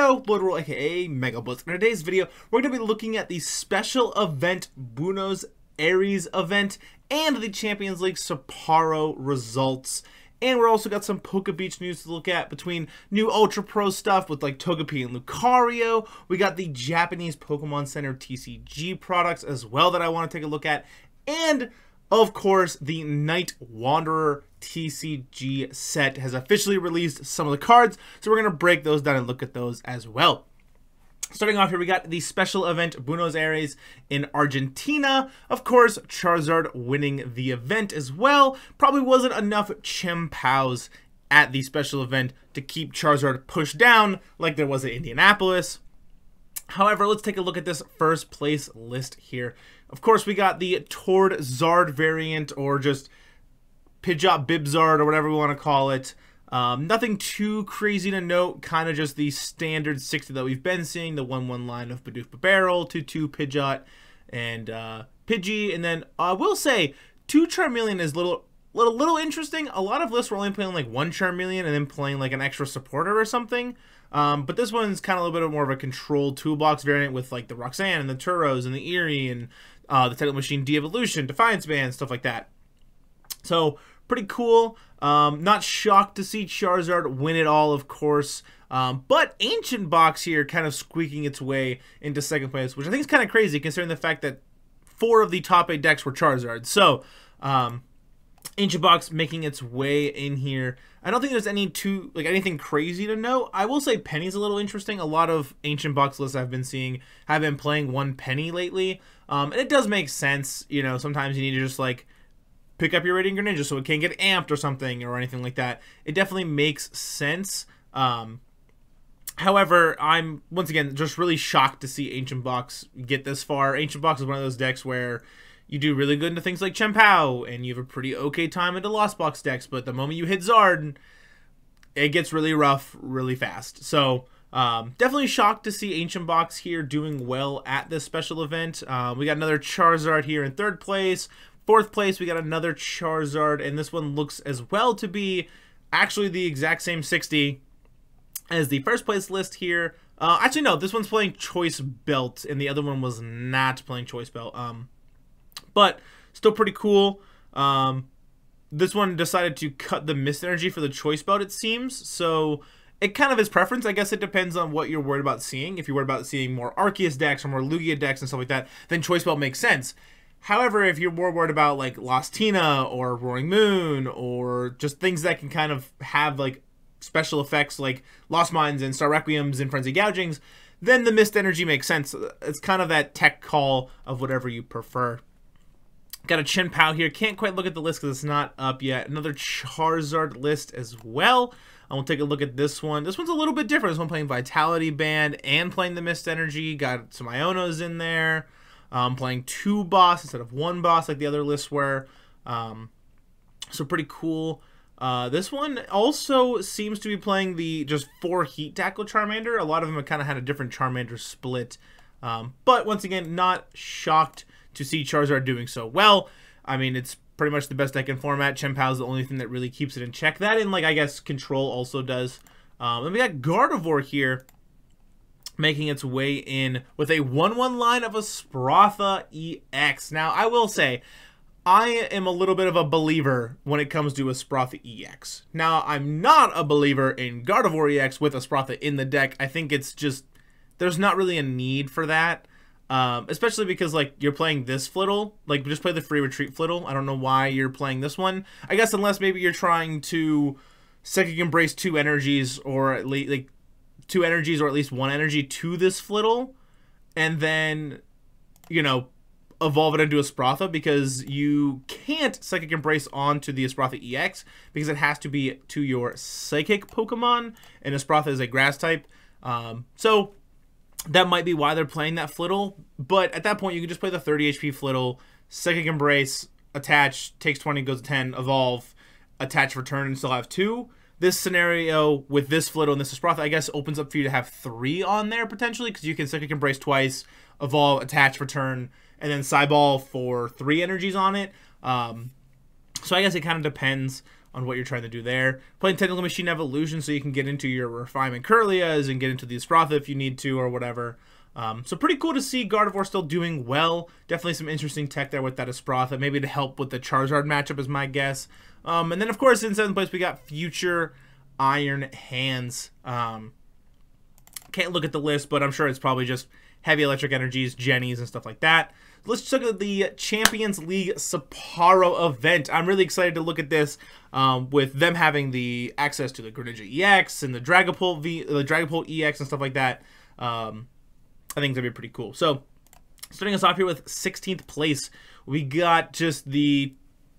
Yo, Lloyd Ruhl, aka MegaBlitzz. In today's video, we're going to be looking at the special event Buenos Aires event and the Champions League Sapporo results. And we're also got some PokeBeach news to look at between new Ultra Pro stuff with like Togepi and Lucario. We got the Japanese Pokemon Center TCG products as well that I want to take a look at. And of course, the Night Wanderer TCG set has officially released some of the cards, so we're going to break those down and look at those as well. Starting off here, we got the special event Buenos Aires in Argentina. Of course, Charizard winning the event as well. Probably wasn't enough Chempows at the special event to keep Charizard pushed down like there was at Indianapolis. However, let's take a look at this first place list here. Of course, we got the Tord Zard variant, or just Pidgeot Bibzard, or whatever we want to call it. Nothing too crazy to note, kind of just the standard 60 that we've been seeing, the 1-1 line of Bidoof Barrel, 2-2 Pidgeot, and Pidgey. And then I will say, 2 Charmeleon is a little interesting. A lot of lists were only playing like 1 Charmeleon and then playing like an extra supporter or something. But this one's kind of a little bit more of a controlled toolbox variant with like the Roxanne and the Turos and the Eerie and the Technical Machine De-Evolution, Defiance Band, stuff like that. So pretty cool. Not shocked to see Charizard win it all, of course. But Ancient Box here kind of squeaking its way into second place, which I think is kind of crazy considering the fact that 4 of the top 8 decks were Charizard. So Ancient Box making its way in here. I don't think there's anything crazy to note. I will say Penny's a little interesting. A lot of Ancient Box lists I've been seeing have been playing 1 Penny lately. And it does make sense. You know, sometimes you need to just like pick up your Radiant Greninja so it can't get amped or something or anything like that. It definitely makes sense. However, I'm once again just really shocked to see Ancient Box get this far. Ancient Box is one of those decks where you do really good into things like Chempow, and you have a pretty okay time into Lost Box decks, but the moment you hit Zard, it gets really rough really fast. So definitely shocked to see Ancient Box here doing well at this special event. We got another Charizard here in 3rd place. 4th place, we got another Charizard, and this one looks as well to be actually the exact same 60 as the first place list here. Actually, no, this one's playing Choice Belt, and the other one was not playing Choice Belt. But still pretty cool. This one decided to cut the Mist Energy for the Choice Belt, it seems. So it kind of is preference. I guess it depends on what you're worried about seeing. If you're worried about seeing more Arceus decks or more Lugia decks and stuff like that, then Choice Belt makes sense. However, if you're more worried about like Lost Tina or Roaring Moon or just things that can kind of have like special effects like Lost Mines and Star Requiems and Frenzy Gougings, then the Mist Energy makes sense. It's kind of that tech call of whatever you prefer. Got a Chien-Pao here. Can't quite look at the list because it's not up yet. Another Charizard list as well. And we'll take a look at this one. This one's a little bit different. This one playing Vitality Band and playing the Mist Energy. Got some Ionos in there. Playing 2 boss instead of 1 boss like the other lists were. So pretty cool. This one also seems to be playing the just 4 Heat Tackle Charmander. A lot of them have kind of had a different Charmander split. But once again, not shocked to see Charizard doing so well. I mean, it's pretty much the best deck in format. Chien-Pao is the only thing that really keeps it in check. That and, like, I guess Control also does. Then we got Gardevoir here making its way in with a 1-1 line of a Sprotha EX. Now, I will say, I am a little bit of a believer when it comes to a Sprotha EX. Now, I'm not a believer in Gardevoir EX with a Sprotha in the deck. I think it's just, there's not really a need for that. Especially because, like, you're playing this Flittle. Like, just play the free retreat Flittle. I don't know why you're playing this one. I guess unless maybe you're trying to Psychic Embrace 2 energies, or at least, like, 2 energies or at least 1 energy to this Flittle, and then, you know, evolve it into a Sprotha, because you can't Psychic Embrace onto the Sprotha EX because it has to be to your Psychic Pokemon, and a Sprotha is a Grass type. So that might be why they're playing that Flittle, but at that point you can just play the 30 HP Flittle, Psychic Embrace, attach, takes 20, goes to 10, evolve, attach, return, and still have 2. This scenario with this Flittle and this Sprotha, I guess, opens up for you to have 3 on there potentially, because you can Psychic Embrace twice, evolve, attach, return, and then Psyball for 3 energies on it. So I guess it kind of depends on what you're trying to do there. Playing Technical Machine Evolution so you can get into your Refinement Curlias and get into the Sprotha if you need to or whatever. So pretty cool to see Gardevoir still doing well. Definitely some interesting tech there with that Esprotha, maybe to help with the Charizard matchup is my guess. And then, of course, in 7th place, we got Future Iron Hands. Can't look at the list, but I'm sure it's probably just Heavy Electric Energies, Jennies, and stuff like that. Let's look at the Champions League Sapporo event. I'm really excited to look at this with them having the access to the Greninja EX and the Dragapult EX and stuff like that. I think it's going to be pretty cool. So, starting us off here with 16th place, we got just the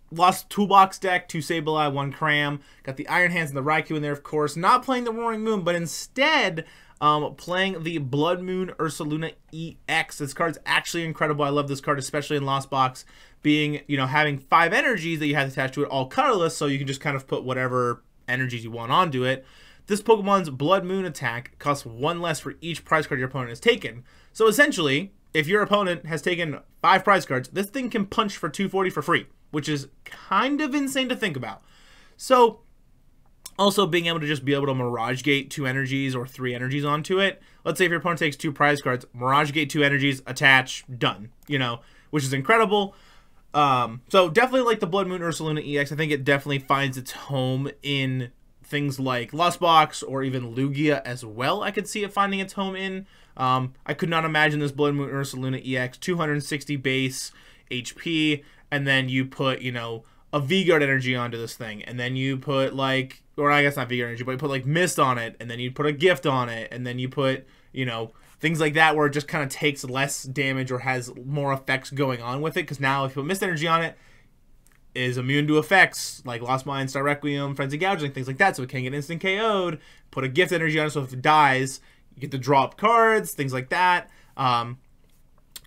Lost Toolbox deck, 2 Sableye, 1 Cram. Got the Iron Hands and the Raikou in there, of course. Not playing the Roaring Moon, but instead playing the Blood Moon Ursaluna EX. This card's actually incredible. I love this card, especially in Lost Box, being, having 5 energies that you have attached to it, all colorless, so you can just kind of put whatever energies you want onto it. This Pokemon's Blood Moon attack costs 1 less for each prize card your opponent has taken. So essentially, if your opponent has taken 5 prize cards, this thing can punch for 240 for free, which is kind of insane to think about. So, also being able to just be able to Mirage Gate 2 energies or 3 energies onto it. Let's say if your opponent takes 2 prize cards, Mirage Gate 2 energies, attach, done, which is incredible. So definitely like the Blood Moon Ursaluna EX. I think it definitely finds its home in things like Lost Box or even Lugia as well. I could see it finding its home in. I could not imagine this Blood Moon Ursaluna EX, 260 base HP, and then you put, a V-Guard energy onto this thing, and then you put or I guess not V-Guard energy, but you put Mist on it, and then you put a gift on it, and then you put, things like that where it just kind of takes less damage or has more effects going on with it, because now if you put Mist energy on it, is immune to effects like Lost Mine, Star Requiem, Frenzy Gouging, things like that, so it can get instant KO'd. Put a gift energy on it, so if it dies, you get to draw up cards, things like that.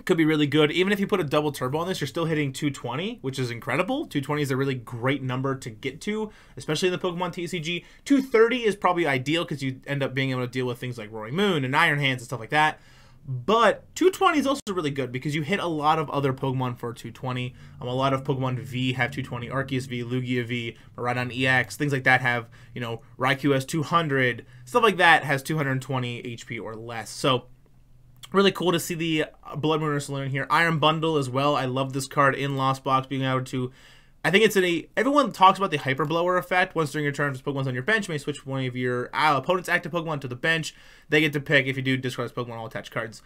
Could be really good. Even if you put a double turbo on this, you're still hitting 220, which is incredible. 220 is a really great number to get to, especially in the Pokemon TCG. 230 is probably ideal because you end up being able to deal with things like Roaring Moon and Iron Hands and stuff like that. But 220 is also really good because you hit a lot of other Pokemon for 220. A lot of Pokemon V have 220, Arceus V, Lugia V, Miraidon EX, things like that have, Raikou has 200, stuff like that has 220 HP or less. So, really cool to see the Blood Moon Ursaluna here. Iron Bundle as well. I love this card in Lost Box, being able to... I think it's everyone talks about the Hyper Blower effect. Once during your turn, if Pokemon's on your bench, you may switch one of your opponent's active Pokemon to the bench. They get to pick. If you do, discard this Pokemon, all attached cards.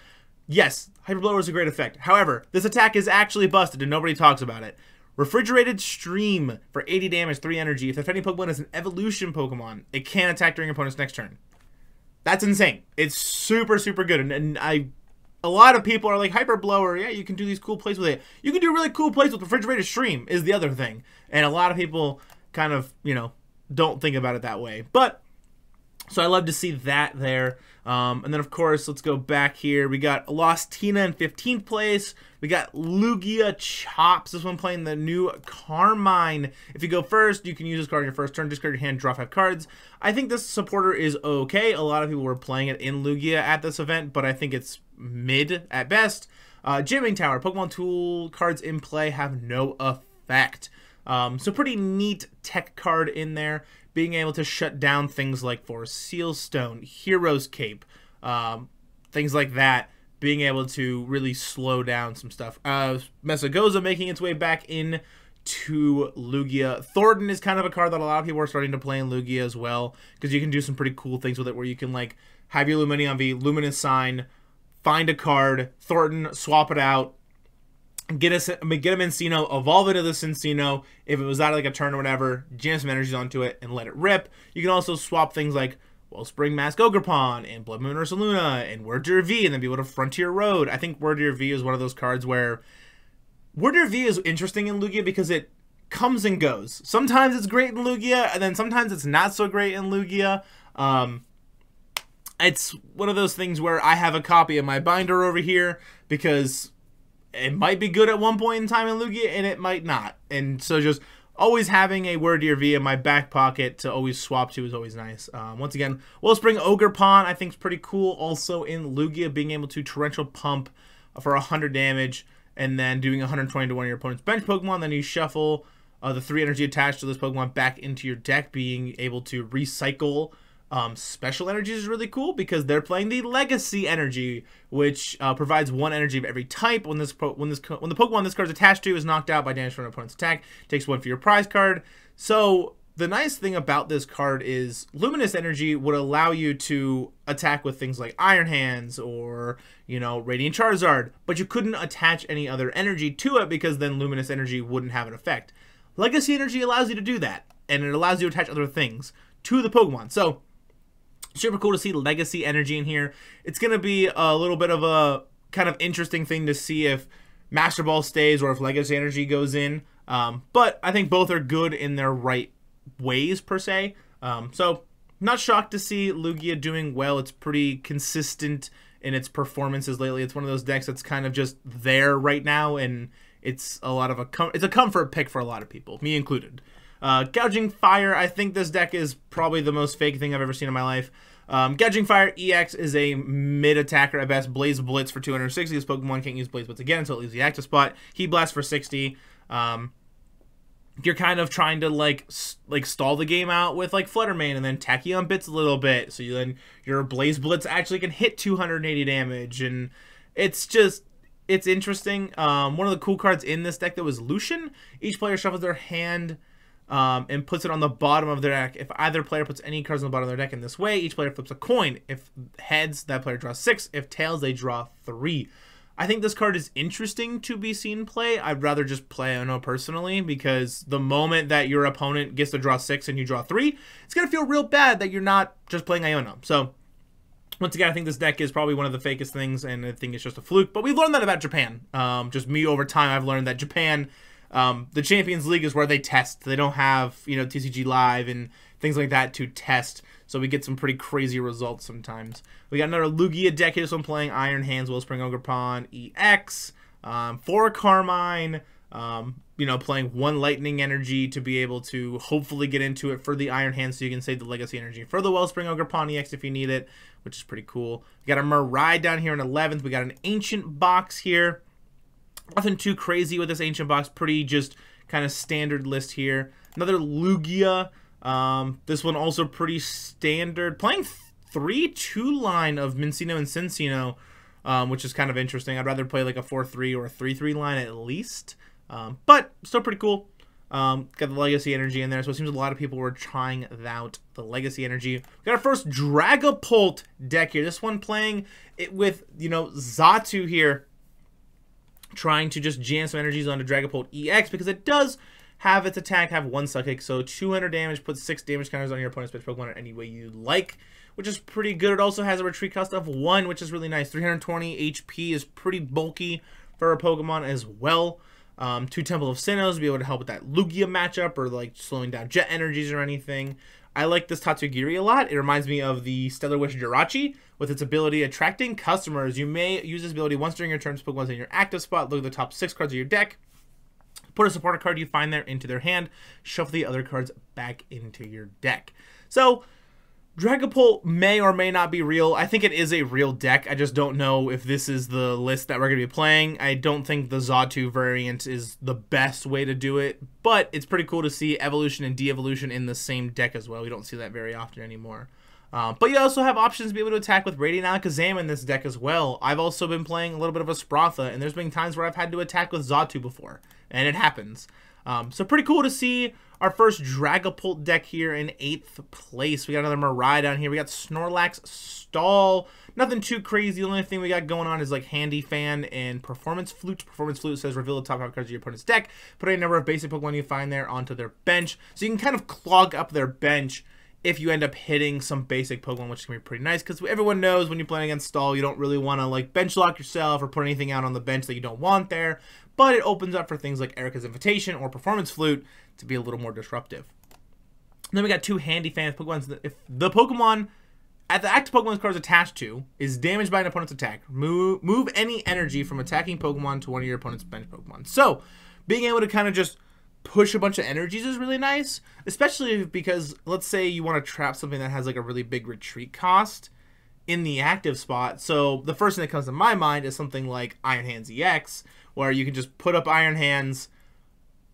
Yes, Hyper Blower is a great effect. However, this attack is actually busted and nobody talks about it. Refrigerated Stream for 80 damage, 3 energy. If the offending Pokemon is an evolution Pokemon, it can attack during your opponent's next turn. That's insane. It's super, super good. And a lot of people are like, Hyper Blower, yeah, you can do these cool plays with it. You can do really cool plays with Refrigerated Stream is the other thing. And a lot of people kind of, don't think about it that way. But, so I love to see that there. And then, of course, let's go back here. We got Lost Tina in 15th place. We got Lugia Chops. This one playing the new Carmine. If you go first, you can use this card on your first turn. Discard your hand, draw 5 cards. I think this supporter is okay. A lot of people were playing it in Lugia at this event, but I think it's mid at best. Gymming Tower. Pokemon tool cards in play have no effect. So pretty neat tech card in there. Being able to shut down things like Forest Seal Stone, Hero's Cape, things like that. Being able to really slow down some stuff. Mesagoza making its way back in to Lugia. Thornton is kind of a card that a lot of people are starting to play in Lugia as well, because you can do some pretty cool things with it where you can have your Lumineon V, Luminous Sign, find a card, Thornton, swap it out, get a Minccino, evolve it to the Cinccino. If it was out of a turn or whatever, jam some energies onto it and let it rip. You can also swap things like Wellspring Mask Ogerpon and Blood Moon Ursaluna and Worddeer V, and then be able to Frontier Road. I think Worddeer V is one of those cards where Worddeer V is interesting in Lugia because it comes and goes. Sometimes it's great in Lugia, and then sometimes it's not so great in Lugia. It's one of those things where I have a copy of my binder over here because it might be good at one point in time in Lugia, and it might not. And so just always having a Worddeer V in my back pocket to always swap to is always nice. Once again, Wellspring Ogerpon I think is pretty cool. Also in Lugia, being able to Torrential Pump for 100 damage, and then doing 120 to one of your opponent's bench Pokemon. Then you shuffle the 3 energy attached to this Pokemon back into your deck. Being able to recycle special energies is really cool because they're playing the Legacy Energy, which provides 1 energy of every type. When the Pokemon this card is attached to is knocked out by damage from an opponent's attack, takes 1 for your prize card. So the nice thing about this card is Luminous Energy would allow you to attack with things like Iron Hands or, you know, Radiant Charizard, but you couldn't attach any other energy to it because then Luminous Energy wouldn't have an effect. Legacy Energy allows you to do that, and it allows you to attach other things to the Pokemon. So super cool to see Legacy Energy in here. It's going to be a little bit of a kind of interesting thing to see if Master Ball stays or if Legacy Energy goes in. But I think both are good in their right ways, per se. So not shocked to see Lugia doing well. It's pretty consistent in its performances lately. It's one of those decks that's kind of just there right now, and it's a lot of it's a comfort pick for a lot of people, me included. Gouging Fire, I think this deck is probably the most fake thing I've ever seen in my life. Gouging Fire EX is a mid-attacker at best. Blaze Blitz for 260. This Pokemon can't use Blaze Blitz again until it leaves the active spot. Heat Blast for 60. You're kind of trying to like stall the game out with like Fluttermane and then Tachyon Bits a little bit, so then your Blaze Blitz actually can hit 280 damage, and it's interesting. One of the cool cards in this deck that was Lucian. Each player shuffles their hand and puts it on the bottom of their deck. If either player puts any cards on the bottom of their deck in this way, each player flips a coin. If heads, that player draws 6. If tails, they draw 3. I think this card is interesting to be seen play. I'd rather just play Iono personally, because the moment that your opponent gets to draw 6 and you draw 3, it's going to feel real bad that you're not just playing Iono. So, once again, I think this deck is probably one of the fakest things, and I think it's just a fluke. But we've learned that about Japan. Just me over time, I've learned that Japan, the Champions League is where they test. They don't have, you know, TCG Live and things like that to test. So we get some pretty crazy results sometimes. We got another Lugia deck here. So I'm playing Iron Hands, Wellspring Ogerpon, EX, 4 Carmine, you know, playing 1 Lightning Energy to be able to hopefully get into it for the Iron Hands so you can save the Legacy Energy for the Wellspring Ogerpon EX if you need it, which is pretty cool. We got a Mirai down here in 11th. We got an Ancient Box here. Nothing too crazy with this Ancient Box. Pretty just kind of standard list here. Another Lugia. This one also pretty standard. Playing 3-2 line of Mincino and Cincino, which is kind of interesting. I'd rather play like a 4-3 or a 3-3 line at least. But still pretty cool. Got the Legacy Energy in there, so it seems a lot of people were trying out the Legacy Energy. We got our first Dragapult deck here. This one playing it with, you know, Xatu here, trying to just jam some energies onto Dragapult EX, because it does have its attack have 1 Psychic, so 200 damage, puts 6 damage counters on your opponent's bench Pokemon in any way you like, which is pretty good. It also has a retreat cost of 1, which is really nice. 320 HP is pretty bulky for a Pokemon as well. 2 Temple of Sinnohs to be able to help with that Lugia matchup, or like slowing down jet energies or anything. I like this Tatsugiri a lot. It reminds me of the Stellar Wish Jirachi with its ability attracting customers. You may use this ability once during your turn. Pokemon's in your active spot. Look at the top 6 cards of your deck. Put a supporter card you find there into their hand. Shuffle the other cards back into your deck. So, Dragapult may or may not be real. I think it is a real deck. I just don't know if this is the list that we're going to be playing. I don't think the Xatu variant is the best way to do it, but it's pretty cool to see Evolution and De-Evolution in the same deck as well. We don't see that very often anymore. But you also have options to be able to attack with Radiant Alakazam in this deck as well. I've also been playing a little bit of a Sprotha, and there's been times where I've had to attack with Xatu before, and it happens. So pretty cool to see our first Dragapult deck here in 8th place. We got another Mirai down here. We got Snorlax Stall. Nothing too crazy. The only thing we got going on is like Handy Fan and Performance Flute. Performance Flute says reveal the top 5 cards of your opponent's deck. Put a number of basic Pokemon you find there onto their bench. So you can kind of clog up their bench if you end up hitting some basic Pokemon, which can be pretty nice, because everyone knows when you're playing against Stall, you don't really want to like bench lock yourself or put anything out on the bench that you don't want there, but it opens up for things like Erica's Invitation or Performance Flute to be a little more disruptive. And then we got 2 Handy Fans Pokemon. If the Pokemon at the active Pokemon card is attached to is damaged by an opponent's attack, move any energy from attacking Pokemon to one of your opponent's bench Pokemon. So, being able to kind of just push a bunch of energies is really nice, especially because let's say you want to trap something that has like a really big retreat cost in the active spot. So the first thing that comes to my mind is something like Iron Hands EX, where you can just put up Iron Hands,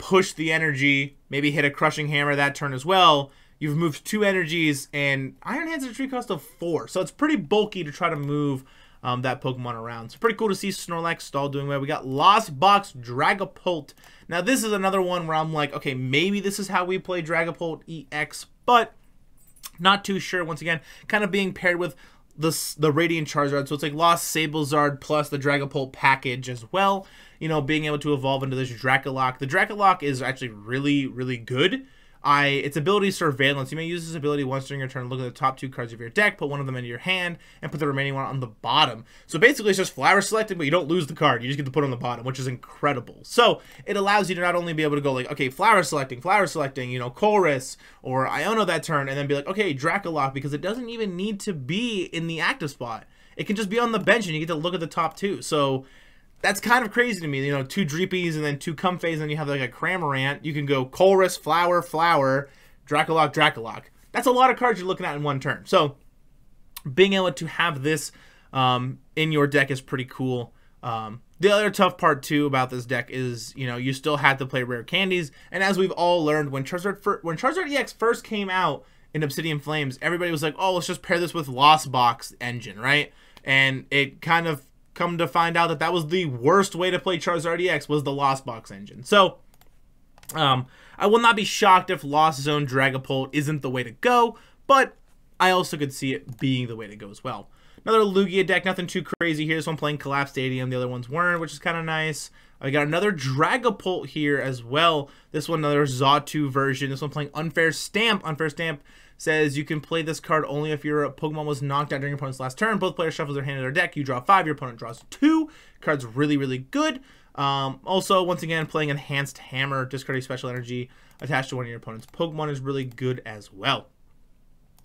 push the energy, maybe hit a Crushing Hammer that turn as well. You've moved 2 energies, and Iron Hand's a tree cost of 4. So it's pretty bulky to try to move that Pokemon around. So pretty cool to see Snorlax Stall doing well. We got Lost Box Dragapult. Now this is another one where I'm like, okay, maybe this is how we play Dragapult EX, but not too sure. Once again, kind of being paired with the Radiant Charizard. So it's like Lost Sablezard plus the Dragapult package as well. You know, being able to evolve into this Dracolock. The Dracolock is actually really, really good. Its ability Surveillance. You may use this ability once during your turn. Look at the top 2 cards of your deck, put one of them into your hand, and put the remaining one on the bottom. So basically, it's just flower selecting, but you don't lose the card. You just get to put it on the bottom, which is incredible. So it allows you to not only be able to go like, okay, flower selecting, you know, Chorus or Iono that turn, and then be like, okay, Dracolock, because it doesn't even need to be in the active spot. It can just be on the bench, and you get to look at the top 2. So that's kind of crazy to me. You know, 2 Dreepies and then 2 Comfeys, and then you have like a Cramorant. You can go Chorus, Flower, Dracolock. That's a lot of cards you're looking at in one turn. So being able to have this in your deck is pretty cool. The other tough part too about this deck is, you know, you still have to play rare candies. And as we've all learned, when Charizard EX first came out in Obsidian Flames, everybody was like, oh, let's just pair this with Lost Box engine, right? And it kind of come to find out that was the worst way to play Charizard EX, was the Lost Box engine. So I will not be shocked if Lost Zone Dragapult isn't the way to go, but I also could see it being the way to go as well. Another Lugia deck, nothing too crazy here. This one playing Collapse Stadium, the other ones weren't, which is kind of nice. I got another Dragapult here as well. This one, another Xatu version. This one playing Unfair Stamp. Unfair Stamp says you can play this card only if your Pokemon was knocked out during your opponent's last turn. Both players shuffle their hand in their deck. You draw 5, your opponent draws 2. Card's really, really good. Also, once again, playing Enhanced Hammer, discarding special energy attached to one of your opponent's Pokemon is really good as well.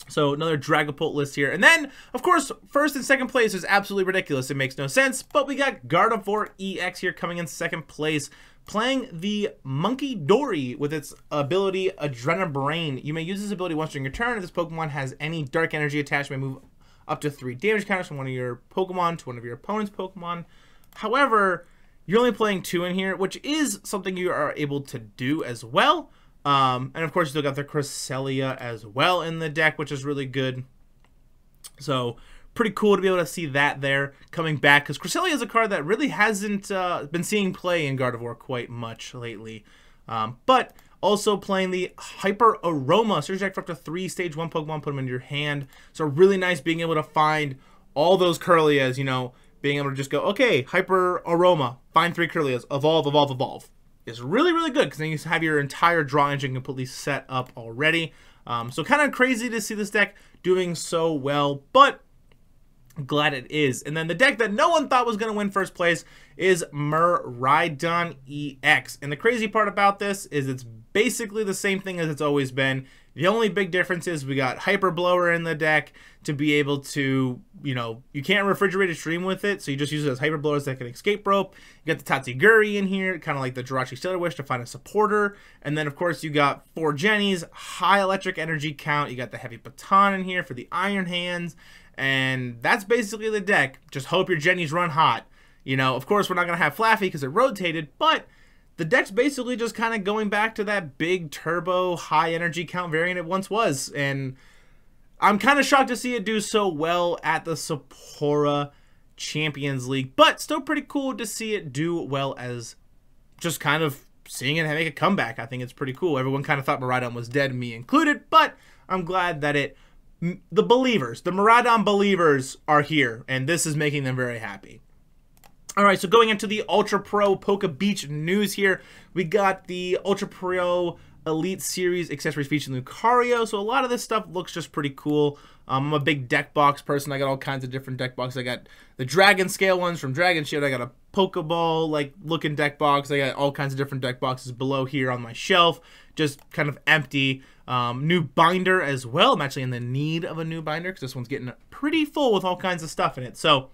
So another Dragapult list here. And then, of course, first and second place is absolutely ridiculous. It makes no sense. But we got Gardevoir EX here coming in second place, playing the Monkey Dory with its ability Adrenabrain. You may use this ability once during your turn. If this Pokemon has any dark energy attached, you may move up to 3 damage counters from one of your Pokemon to one of your opponent's Pokemon. However, you're only playing 2 in here, which is something you are able to do as well. And of course, you still got the Cresselia as well in the deck, which is really good. So pretty cool to be able to see that there coming back, because Cresselia is a card that really hasn't been seeing play in Gardevoir quite much lately. But also playing the Hyper Aroma. Search deck for up to 3 stage 1 Pokemon, put them in your hand. So really nice being able to find all those Kirlias, you know, being able to just go, okay, Hyper Aroma, find 3 Kirlias, evolve, evolve, evolve. Is really, really good, because then you have your entire draw engine completely set up already. So kind of crazy to see this deck doing so well, but glad it is. And then the deck that no one thought was going to win first place is Miraidon EX. And the crazy part about this is it's basically the same thing as it's always been. The only big difference is we got Hyper Blower in the deck to be able to, you know, you can't refrigerate a stream with it, so you just use it as Hyper Blowers that can escape rope. You got the Tatsuguri in here, kind of like the Jirachi Stellar Wish to find a supporter. And then, of course, you got 4 Jennies, high electric energy count. You got the Heavy Baton in here for the Iron Hands. And that's basically the deck. Just hope your Jennies run hot. You know, of course, we're not going to have Flaffy because it rotated, but the deck's basically just kind of going back to that big turbo high energy count variant it once was. And I'm kind of shocked to see it do so well at the Sapporo Champions League, but still pretty cool to see it do well as just kind of seeing it make a comeback. I think it's pretty cool. Everyone kind of thought Miraidon was dead, me included, but I'm glad that the believers, the Miraidon believers are here, and this is making them very happy. All right, so going into the Ultra Pro PokeBeach news here, we got the Ultra Pro Elite Series accessories featuring Lucario. So a lot of this stuff looks just pretty cool. I'm a big deck box person. I got all kinds of different deck boxes. I got the Dragon Scale ones from Dragon Shield. I got a Pokeball like looking deck box. I got all kinds of different deck boxes below here on my shelf, just kind of empty. New binder as well. I'm actually in the need of a new binder because this one's getting pretty full with all kinds of stuff in it. So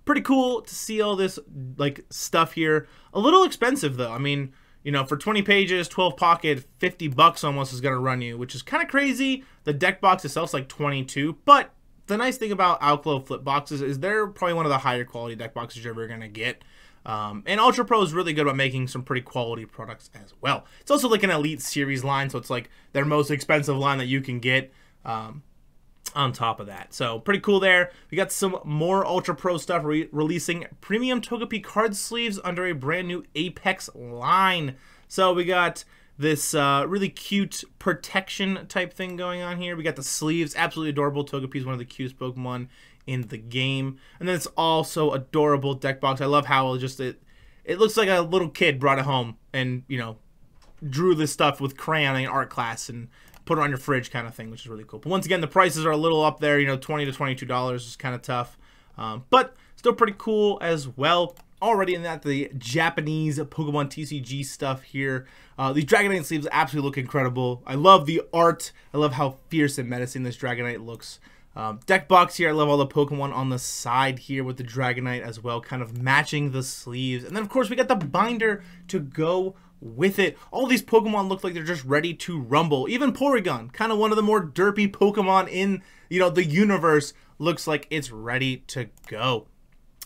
pretty cool to see all this like stuff here. A little expensive though. I mean, you know, for 20 pages, 12 pocket, $50 almost is going to run you, which is kind of crazy. The deck box itself is like 22, but the nice thing about Alclo flip boxes is they're probably one of the higher quality deck boxes you're ever going to get. And Ultra Pro is really good about making some pretty quality products as well. It's also like an Elite Series line, so it's like their most expensive line that you can get on top of that. So pretty cool there. We got some more Ultra Pro stuff, releasing premium Togepi card sleeves under a brand new Apex line. So we got this really cute protection type thing going on here. We got the sleeves, absolutely adorable. Togepi is one of the cutest Pokemon in the game. And then it's also adorable deck box. I love how it looks like a little kid brought it home and, you know, drew this stuff with crayon in art class and put it on your fridge kind of thing, which is really cool. But once again, the prices are a little up there, you know, $20 to $22 is kind of tough. But still pretty cool as well. Already in that, the Japanese Pokemon TCG stuff here. These Dragonite sleeves absolutely look incredible. I love the art. I love how fierce and menacing this Dragonite looks. Deck box here, I love all the Pokemon on the side here with the Dragonite as well, kind of matching the sleeves. And then, of course, we got the binder to go with it. All these Pokemon look like they're just ready to rumble. Even Porygon, kind of one of the more derpy Pokemon in, you know, the universe, looks like it's ready to go.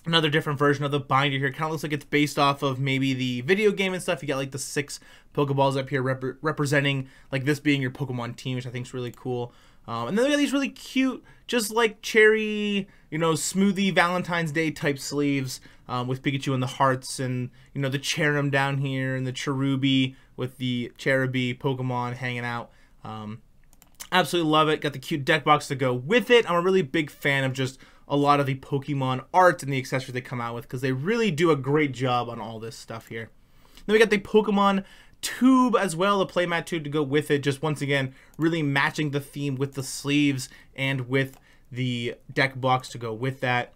Another different version of the binder here. Kind of looks like it's based off of maybe the video game and stuff. You got like the 6 Pokeballs up here representing like this being your Pokemon team, which I think is really cool. And then we got these really cute, just like cherry, you know, smoothie Valentine's Day type sleeves with Pikachu and the hearts, and, you know, the Cherim down here and the Cherubi with the Cherubi Pokemon hanging out. Absolutely love it. Got the cute deck box to go with it. I'm a really big fan of just a lot of the Pokemon art and the accessories they come out with, because they really do a great job on all this stuff here. Then we got the Pokemon tube as well, the playmat tube to go with it. Just once again, really matching the theme with the sleeves and with the deck box to go with that.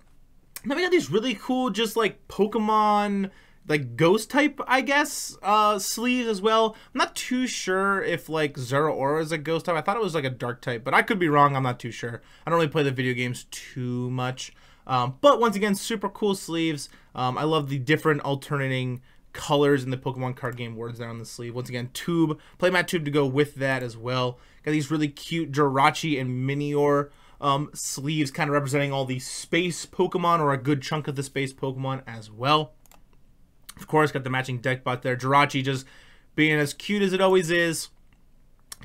And then we got these really cool, just like Pokemon, like ghost type, I guess, sleeves as well. I'm not too sure if like Zeraora is a ghost type. I thought it was like a dark type, but I could be wrong. I'm not too sure. I don't really play the video games too much. But once again, super cool sleeves. I love the different alternating colors in the Pokemon card game words there on the sleeve. Once again, tube, playmat tube to go with that as well. Got these really cute Jirachi and Minior sleeves, kind of representing all the space Pokemon, or a good chunk of the space Pokemon as well. Of course, got the matching deck bot there. Jirachi just being as cute as it always is.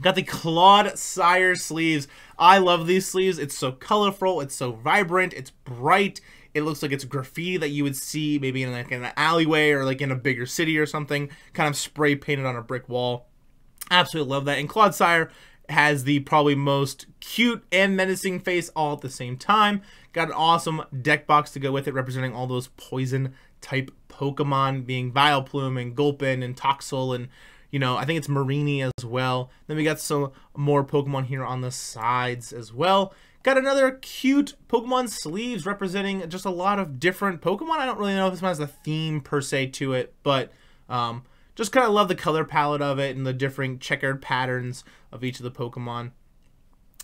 Got the Claude Sire sleeves. I love these sleeves. It's so colorful. It's so vibrant. It's bright. It looks like it's graffiti that you would see maybe in like an alleyway or like in a bigger city or something. Kind of spray painted on a brick wall. Absolutely love that. And Claude Sire has the probably most cute and menacing face all at the same time. Got an awesome deck box to go with it, representing all those poison type Pokemon, being Vileplume and Gulpin and Toxel, and, you know, I think it's Marini as well. Then we got some more Pokemon here on the sides as well. Got another cute Pokemon sleeves representing just a lot of different Pokemon. I don't really know if this one has a theme per se to it, but just kind of love the color palette of it and the different checkered patterns of each of the Pokemon.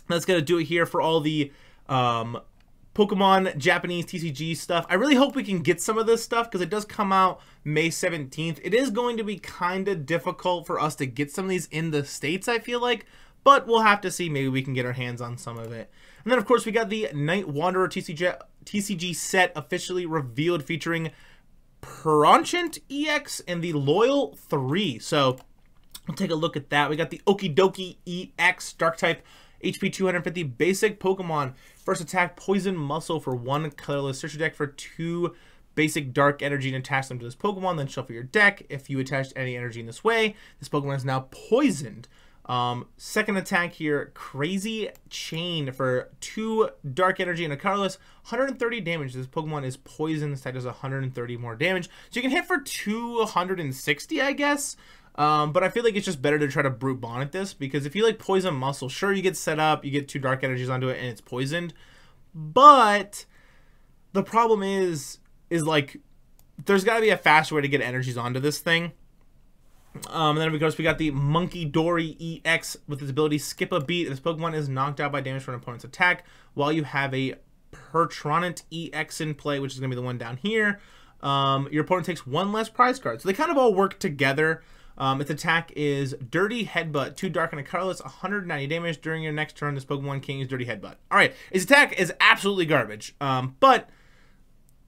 That's going to do it here for all the Pokemon Japanese TCG stuff. I really hope we can get some of this stuff, because it does come out May 17th. It is going to be kind of difficult for us to get some of these in the States, I feel like, but we'll have to see. Maybe we can get our hands on some of it. And then, of course, we got the Night Wanderer TCG set officially revealed, featuring Peronchant EX and the Loyal 3. So we'll take a look at that. We got the Okidoki EX Dark type HP 250 basic Pokemon. First attack, Poison Muscle for 1 colorless. Search your deck for 2 basic dark energy and attach them to this Pokemon. Then shuffle your deck. If you attached any energy in this way, this Pokemon is now poisoned. Second attack here, Crazy Chain for 2 dark energy and a colorless, 130 damage. This Pokemon is poisoned. This attack does 130 more damage. So you can hit for 260, I guess. But I feel like it's just better to try to brute bonnet this, because if you like Poison Muscle, sure, you get set up, you get 2 dark energies onto it, and it's poisoned. But the problem is like, there's got to be a faster way to get energies onto this thing. And then, of course, we got the Monkey Dory EX with its ability Skip a Beat. This Pokemon is knocked out by damage from an opponent's attack while you have a Pertronant EX in play, which is going to be the one down here. Your opponent takes 1 less prize card. So they kind of all work together. Its attack is Dirty Headbutt, 2 dark and a colorless, 190 damage. During your next turn, this Pokemon can use Dirty Headbutt. Alright, its attack is absolutely garbage. But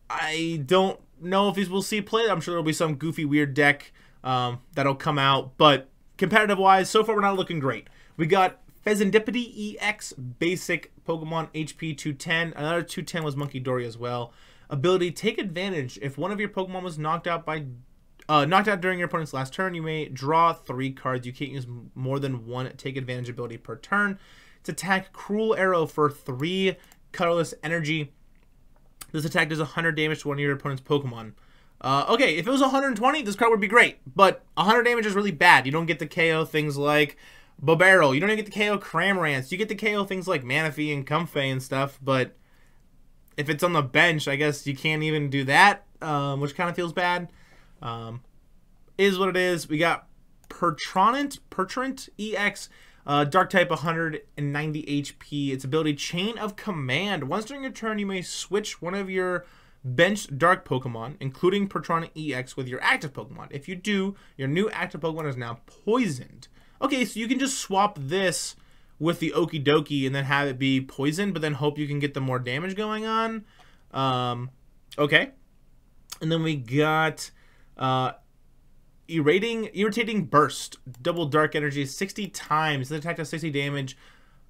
I don't know if these will see play. I'm sure there'll be some goofy, weird deck that'll come out. But competitive-wise, so far we're not looking great. We got Pheasantipede EX, basic Pokemon, HP 210. Another 210 was Monkey Dory as well. Ability, take advantage. If one of your Pokemon was knocked out during your opponent's last turn, you may draw 3 cards. You can't use more than one take advantage ability per turn. It's attack Cruel Arrow for 3 colorless energy. This attack does 100 damage to one of your opponent's Pokemon. Okay, if it was 120, this card would be great. But 100 damage is really bad. You don't get to KO things like Bobero. You don't even get to KO Cramorant. You get to KO things like Manaphy and Comfey and stuff. But if it's on the bench, I guess you can't even do that, which kind of feels bad. Is what it is. We got Pertrant EX, Dark type, 190 HP. Its ability, Chain of Command. Once during your turn, you may switch one of your benched Dark Pokemon, including Pertrant EX, with your active Pokemon. If you do, your new active Pokemon is now poisoned. Okay, so you can just swap this with the Okie Dokie and then have it be poisoned, but then hope you can get the more damage going on. Okay. And then we got Irritating Burst. Double dark energy 60 times. This attack does 60 damage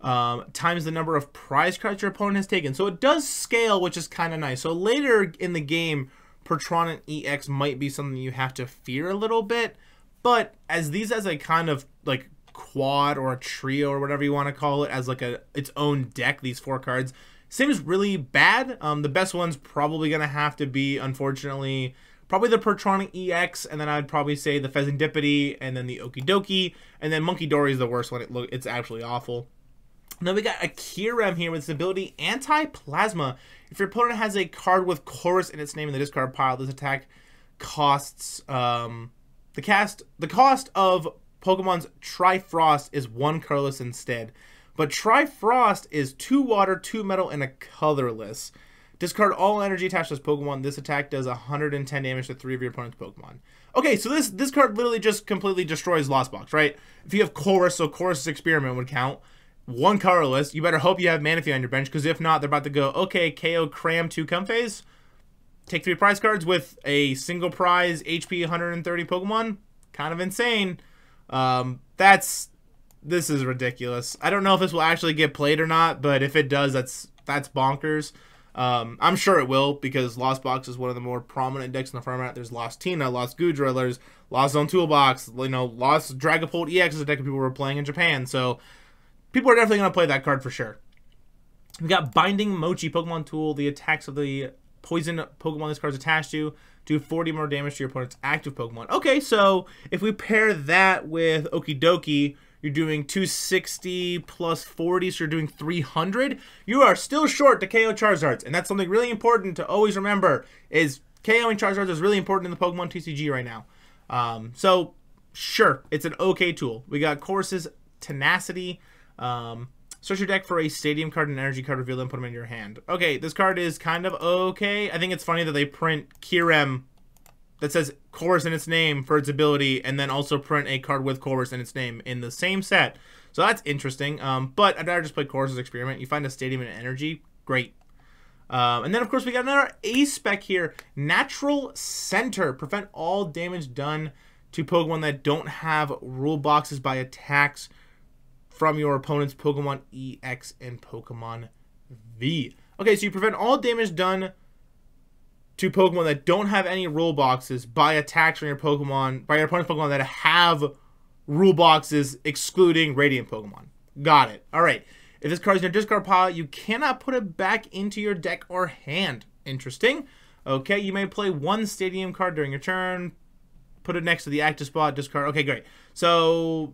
times the number of prize cards your opponent has taken. So it does scale, which is kind of nice. So later in the game, Pertrant EX might be something you have to fear a little bit. But as a kind of like quad or a trio or whatever you want to call it, as like its own deck, these 4 cards seems really bad. The best one's probably gonna have to be, unfortunately, probably the Pertrant EX, and then I'd probably say the Pheasantipede, and then the Okie Dokie, and then Monkey Dory is the worst one. It's absolutely awful. And then we got a Kyurem here with its ability Anti-Plasma. If your opponent has a card with Chorus in its name in the discard pile, this attack costs the cost of Pokemon's Trifrost is 1 colorless instead. But Trifrost is 2 water, 2 metal, and a colorless. Discard all energy attached to this Pokemon. This attack does 110 damage to 3 of your opponent's Pokemon. Okay, so this card literally just completely destroys Lost Box, right? If you have Chorus, so Chorus's Experiment would count. 1 colorless. You better hope you have Manaphy on your bench, because if not, they're about to go, okay, KO Cram 2 Comfeys. Take 3 prize cards with a single prize HP 130 Pokemon. Kind of insane. This is ridiculous. I don't know if this will actually get played or not, but if it does, that's bonkers. I'm sure it will, because Lost Box is one of the more prominent decks in the format. There's Lost Tina, Lost Goodra, there's Lost Zone Toolbox, Lost Dragapult EX is a deck that people were playing in Japan, so people are definitely going to play that card for sure. We got Binding Mochi Pokemon Tool. The attacks of the poison Pokemon this card's attached to do 40 more damage to your opponent's active Pokemon. Okay, so if we pair that with Okie Dokie, you're doing 260 plus 40, so you're doing 300. You are still short to KO Charizards, and that's something really important to always remember, is KOing Charizards is really important in the Pokemon TCG right now. So, sure, it's an okay tool. We got Chorus's Tenacity. Search your deck for a Stadium card and an Energy card, reveal them, put them in your hand. Okay, this card is kind of okay. I think it's funny that they print Kyurem that says Chorus in its name for its ability, and then also print a card with Chorus in its name in the same set. So that's interesting. But I'd rather just play Chorus's Experiment. You find a Stadium and Energy, great. And then, of course, we got another A-Spec here. Natural Center. Prevent all damage done to Pokemon that don't have rule boxes by attacks from your opponent's Pokemon EX and Pokemon V. Okay, so you prevent all damage done to Pokemon that don't have any rule boxes by attacks from your Pokemon, by your opponent's Pokemon that have rule boxes, excluding Radiant Pokemon. Got it. All right. If this card is in your discard pile, you cannot put it back into your deck or hand. Interesting. Okay, you may play 1 Stadium card during your turn, put it next to the active spot, discard. Okay, great. So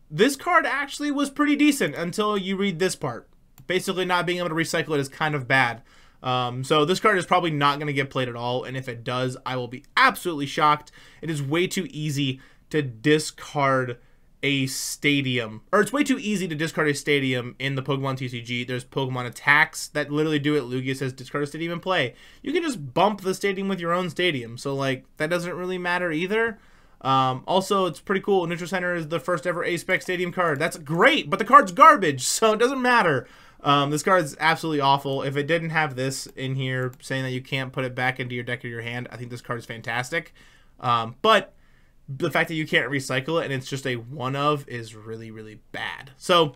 this card actually was pretty decent until you read this part. Basically, not being able to recycle it is kind of bad. So this card is probably not going to get played at all, and if it does, I will be absolutely shocked. It is way too easy to discard a Stadium, or it's way too easy to discard a Stadium in the Pokemon TCG. There's Pokemon attacks that literally do it. Lugia says discard a Stadium and play. You can just bump the Stadium with your own Stadium, so like that doesn't really matter either. Also, it's pretty cool. Neutral Center is the first ever A-Spec Stadium card. That's great, but the card's garbage, so it doesn't matter. This card is absolutely awful. If it didn't have this in here saying that you can't put it back into your deck or your hand, I think this card is fantastic. But the fact that you can't recycle it and it's just a one of is really, really bad. So,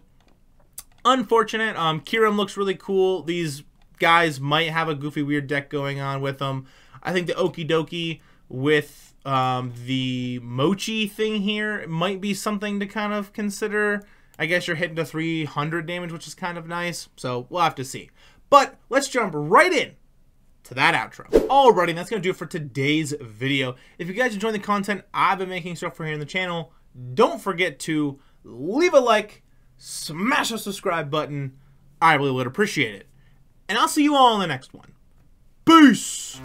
unfortunate. Kirim looks really cool. These guys might have a goofy, weird deck going on with them. I think the Okie Dokie with the Mochi thing here might be something to kind of consider. I guess you're hitting to 300 damage, which is kind of nice. So, we'll have to see. But, let's jump right in to that outro. Alrighty, that's going to do it for today's video. If you guys enjoy the content I've been making stuff for here on the channel, don't forget to leave a like, smash the subscribe button. I really would appreciate it. And I'll see you all in the next one. Peace!